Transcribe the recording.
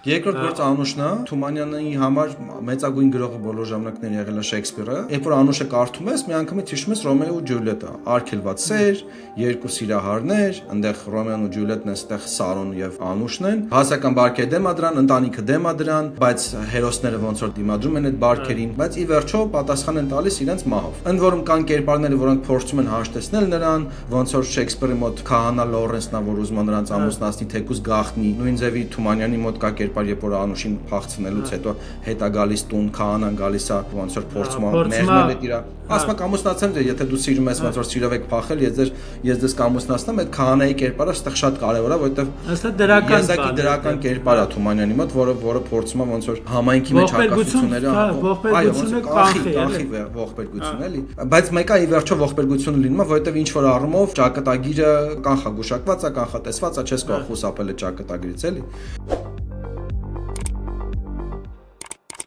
Երկրորդ գործը Անուշն է, Թումանյանի համար մեծագույն գրողը բոլոր ժամանակներ եղել է Շեքսպիրը։ Երբ որ Անուշը կարդում ես, միանգամից հիշում ես Ռոմեո ու Ջուլիետը, արգելված սեր, երկու սիրահարներ, այնտեղ Ռոմեոն ու Ջուլիետն են, այստեղ Սարոնը եւ Անուշն են։ Հասարակական բարքերը դեմ է դրան, ընտանիքը դեմ է դրան, բայց հերոսները ոնց որ դիմադրում են այդ բարքերին, բայց ի վերջո պատասխան են տալիս իրենց մահով։ Ընդ որում կան կերպարները, որոնք փորձում են հաշտեցնել նրան, ոնց որ Շեքսպիրի մոտ քահանա Լորենսն է, որ ուզում է նրանց ամուսնացնի, թեկուզ գաղտնի, նույն ձևի Թումանյանի մոտ կա կերպար, երբ որ Անուշին փախցնելուց հետո հետ է գալիս տուն, քահանան գալիս է, ոնց որ փորձում է մերնել այդ իր ասма կամուսնացեմ, եթե դու սիրում ես ոնց որ սիրով եք փախել, ես դες կամուսնացնեմ, այդ քահանայի կերպարը այստեղ շատ կարևոր է, որովհետև եզակի դրական կերպար է Թումանյանի մոտ, որը փորձում է ոնց որ համայնքի մեջ հակասությունները, ողբերգություն էլի, բայց մեկը ի վերջո ողբերգությունը լինում է, որովհետև ինչ որ առումով ճակատագիրը կանխագուշակված է, կանխատեսված է, չես կարող խուսափել այդ ճակատագրից էլի։